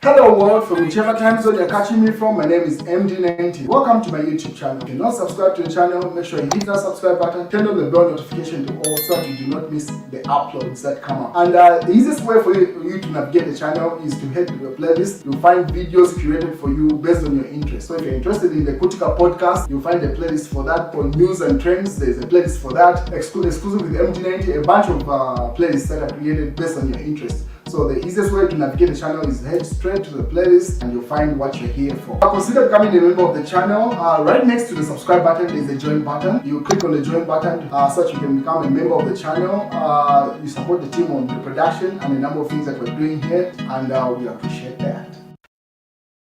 Hello world, from whichever time zone you're catching me from, my name is MD90. Welcome to my YouTube channel. If you're not subscribed to the channel, make sure you hit that subscribe button, turn on the bell notification to all so that you do not miss the uploads that come up. And the easiest way for you to navigate the channel is to head to the playlist. You'll find videos curated for you based on your interest. So if you're interested in the Kutika podcast, you'll find a playlist for that. For news and trends, there's a playlist for that. Exclusive with MD90, a bunch of playlists that are created based on your interest. So the easiest way to navigate the channel is head straight to the playlist and you'll find what you're here for. Consider becoming a member of the channel. Right next to the subscribe button is the join button. You click on the join button so that you can become a member of the channel. You support the team on the production and a number of things that we're doing here, and we appreciate that.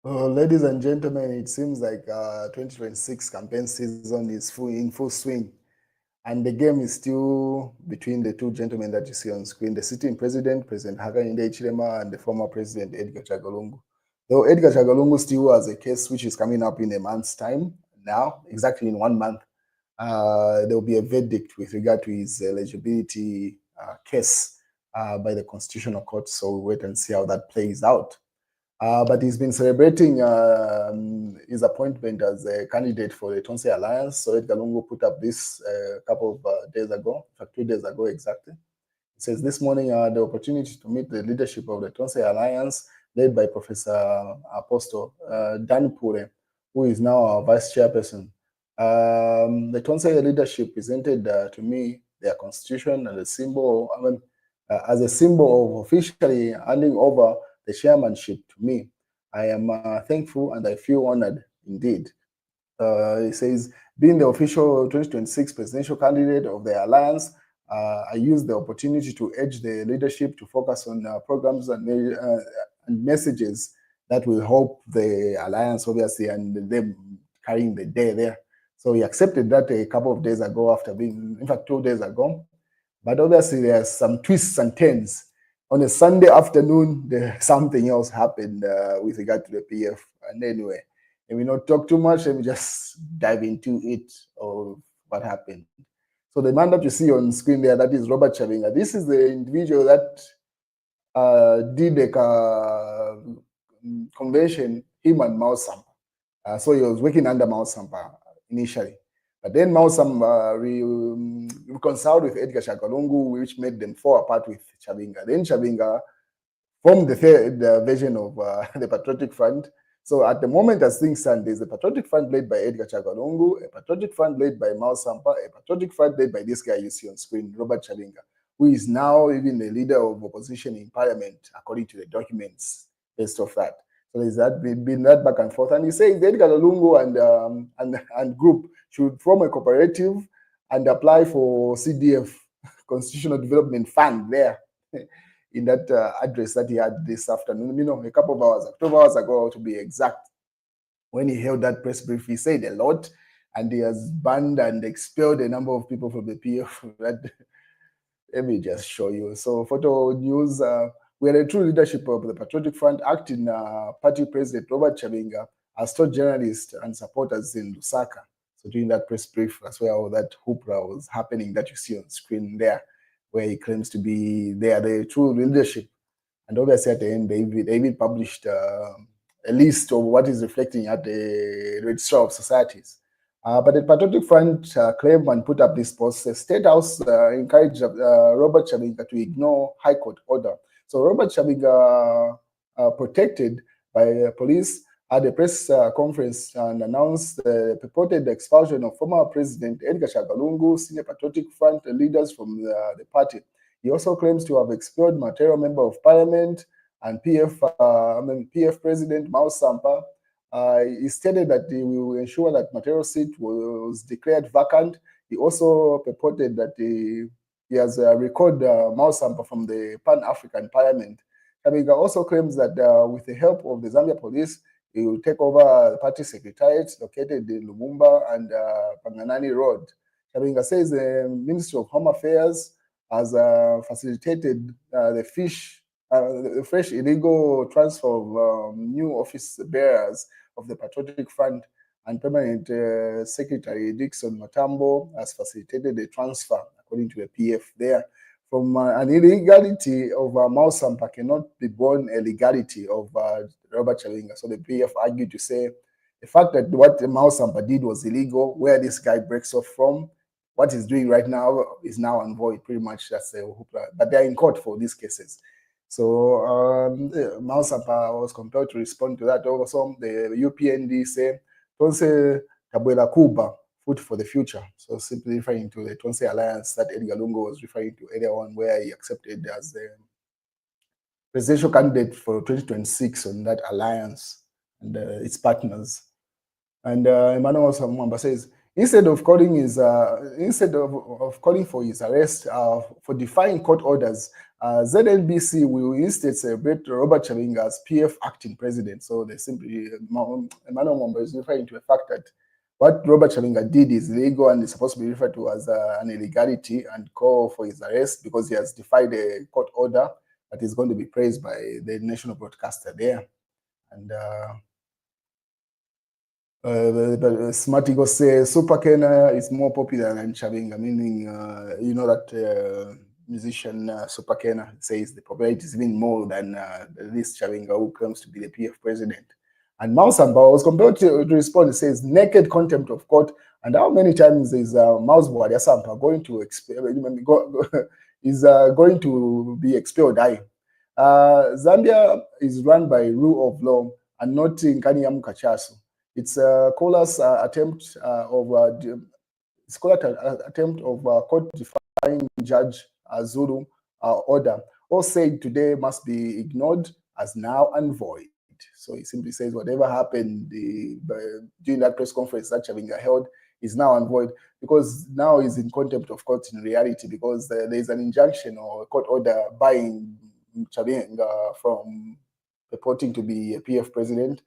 Ladies and gentlemen, it seems like 2026 campaign season is in full swing. And the game is still between the two gentlemen that you see on screen, the sitting president, President Hakainde Hichilema, and the former president, Edgar Chagwa. Though Edgar Chagwa still has a case which is coming up in a month's time now, exactly in 1 month, there will be a verdict with regard to his eligibility case by the Constitutional Court. So we'll wait and see how that plays out. But he's been celebrating his appointment as a candidate for the Tonse Alliance. So Edgar Lungu put up this a couple of days ago, in fact 2 days ago exactly. It says, this morning I had the opportunity to meet the leadership of the Tonse Alliance, led by Professor Apostle Dan Pure, who is now our vice chairperson. The Tonse leadership presented to me their constitution and the symbol, as a symbol of officially handing over the chairmanship to me. I am thankful and I feel honored indeed. He says, being the official 2026 presidential candidate of the alliance, I used the opportunity to urge the leadership to focus on programs and messages that will help the alliance, obviously, and them carrying the day there. So he accepted that a couple of days ago after being, in fact, 2 days ago. But obviously, there's some twists and turns. On a Sunday afternoon, something else happened with regard to the PF. And anyway, let me not talk too much. Let me just dive into it of what happened. So the man that you see on screen there, that is Robert Chavinga. This is the individual that did a convention, him and Mao Sampa. So he was working under Mao Sampa initially. But then Mao Sampa reconciled with Edgar Chagwa, which made them fall apart with Chavinga. Then Chavinga formed the third version of the Patriotic Front. So at the moment, as things stand, there's a Patriotic Front led by Edgar Chagwa, a Patriotic Front led by Mao Sampa, a Patriotic Front led by this guy you see on screen, Robert Chavinga, who is now even the leader of opposition in parliament, according to the documents based off that. So there's been that back and forth. And he says Edgar Lungu and group should form a cooperative and apply for CDF, Constitutional Development Fund, there in that address that he had this afternoon, a couple of hours, 12 hours ago to be exact. When he held that press brief, he said a lot, and he has banned and expelled a number of people from the PF. Let me just show you. So photo news, we are the true leadership of the Patriotic Front. Acting party president Robert Chavinga has told journalists and supporters in Lusaka. So during that press brief, that's where all that hoopla was happening that you see on screen there, where he claims to be the true leadership. And obviously at the end, David published a list of what is reflecting at the Registrar of Societies. But the Patriotic Front claimed and put up this post. The State House encouraged Robert Chavinga to ignore High Court order. So Robert Chavinga, protected by police, had a press conference and announced the purported expulsion of former President Edgar Chagwa, senior Patriotic Front leaders from the party. He also claims to have expelled Material Member of Parliament and PF President Mao Sampa. He stated that he will ensure that Material seat was declared vacant. He also purported that he has recalled Mao Sampa from the Pan-African Parliament. Chavinga also claims that with the help of the Zambia police, he will take over the party secretariat located in Lumumba and Panganani Road. Chavinga says the Ministry of Home Affairs has facilitated the fresh illegal transfer of new office bearers of the Patriotic Front, and permanent secretary Dixon Matambo has facilitated the transfer, according to the PF there, from an illegality of Mao Sampa cannot be born a legality of Robert Chavinga. So the PF argued to say the fact that what Mao Sampa did was illegal, where this guy breaks off from, what he's doing right now is now on void. Pretty much that's the hoopla. But they're in court for these cases. So Mao Sampa was compelled to respond to that. Also, the UPND say, Tonse Tabuela Kuba, food for the future. So simply referring to the Tonse alliance that Edgar Lungu was referring to earlier on, where he accepted as the presidential candidate for 2026 on that alliance and its partners. And Emmanuel Samwamba says, instead of calling for his arrest for defying court orders, ZNBC will instead celebrate Robert Chavinga as PF acting president. So they simply, Emmanuel Mwamba is referring to the fact that what Robert Chavinga did is illegal and is supposed to be referred to as an illegality, and call for his arrest because he has defied a court order that is going to be praised by the national broadcaster there. And Smart Ego says Super Kena is more popular than Chavinga, meaning you know that musician Super Kena says the popularity is even more than this Chavinga, who claims to be the PF president. And Mao Sampa was compelled to respond. It says naked contempt of court. And how many times is Mao's Bwadi Sampa going to going to be expelled? Zambia is run by rule of law and not in Kanyam Kachasu. It's a caller's attempt of court defying Judge Zulu order, all said today must be ignored as now and void. So he simply says whatever happened during that press conference that Chavinga held is now and void, because now he's in contempt of court in reality, because there is an injunction or a court order buying Chavinga from purporting to be a PF president.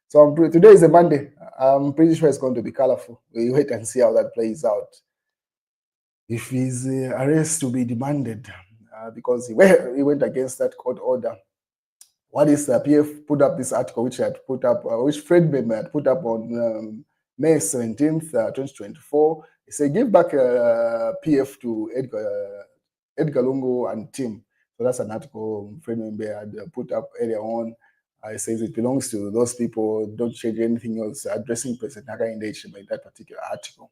So today is a Monday. I'm pretty sure it's going to be colorful. We wait and see how that plays out. If his arrest to be demanded because he went against that court order. What is PF put up this article, which had put up, which Fred Bem had put up on May 17th, 2024. He said, give back PF to Edgar Lungu and team. So that's an article Fred Bem had put up earlier on. It says it belongs to those people. Don't change anything else. Addressing President Hakainde by that particular article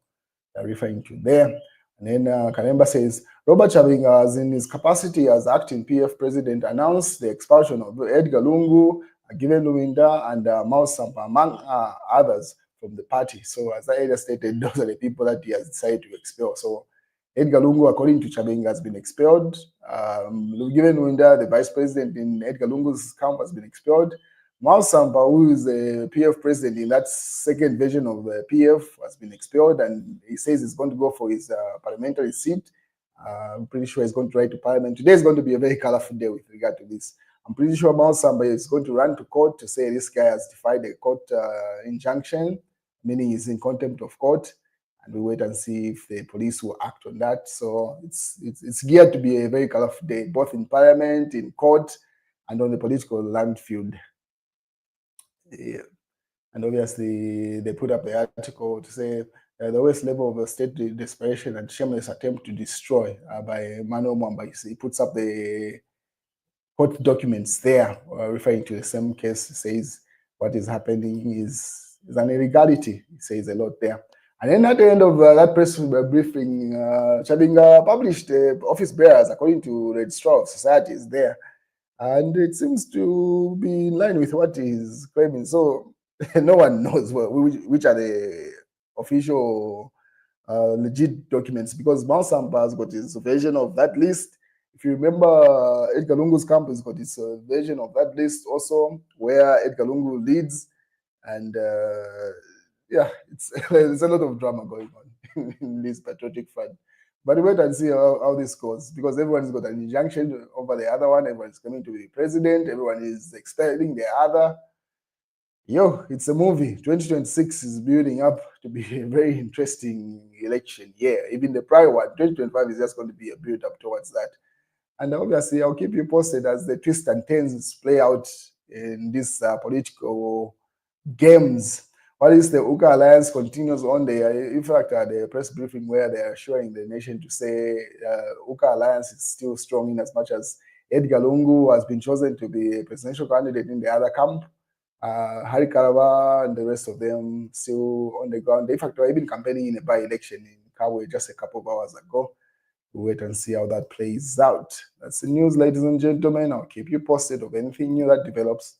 they're referring to there. And then Kanemba says, Robert Chavinga, in his capacity as acting PF president, announced the expulsion of Edgar Lungu, Given Luminda, and Mao Sampa, among others, from the party. So as I earlier stated, those are the people that he has decided to expel. So Edgar Lungu, according to Chavinga, has been expelled. Given Luminda, the vice president in Edgar Lungu's camp, has been expelled. Mao Sampa, who is the PF president in that second version of the PF, has been expelled, and he says he's going to go for his parliamentary seat. I'm pretty sure he's going to write to parliament. Today is going to be a very colorful day with regard to this. I'm pretty sure Mao Sampa is going to run to court to say this guy has defied a court injunction, meaning he's in contempt of court, and we wait and see if the police will act on that. So it's geared to be a very colorful day, both in parliament, in court, and on the political land field. Yeah. And obviously, they put up the article to say the lowest level of state desperation and shameless attempt to destroy by Emmanuel Mwamba. He puts up the court documents there, referring to the same case. He says what is happening is an illegality. He says a lot there. And then at the end of that press briefing, Chavinga published office bearers according to the Registrar of Societies there. And it seems to be in line with what he's claiming. So no one knows which are the official legit documents, because Mao Sampa has got his version of that list. If you remember, Edgar Lungu's camp has got his version of that list also, where Edgar Lungu leads. And yeah, there's a lot of drama going on in this patriotic front. But wait and see how this goes, because everyone's got an injunction over the other one. Everyone's coming to be president. Everyone is expelling the other. Yo, it's a movie. 2026 is building up to be a very interesting election year. Even the prior one, 2025, is just going to be a build up towards that. And obviously, I'll keep you posted as the twists and turns play out in these political games. What is the UKA Alliance continues on there? In fact, the press briefing where they are assuring the nation to say UKA Alliance is still strong in as much as Edgar Lungu has been chosen to be a presidential candidate in the other camp. Hari Karaba and the rest of them still on the ground. In fact, they're even campaigning in a by-election in Kabwe just a couple of hours ago. We'll wait and see how that plays out. That's the news, ladies and gentlemen. I'll keep you posted of anything new that develops.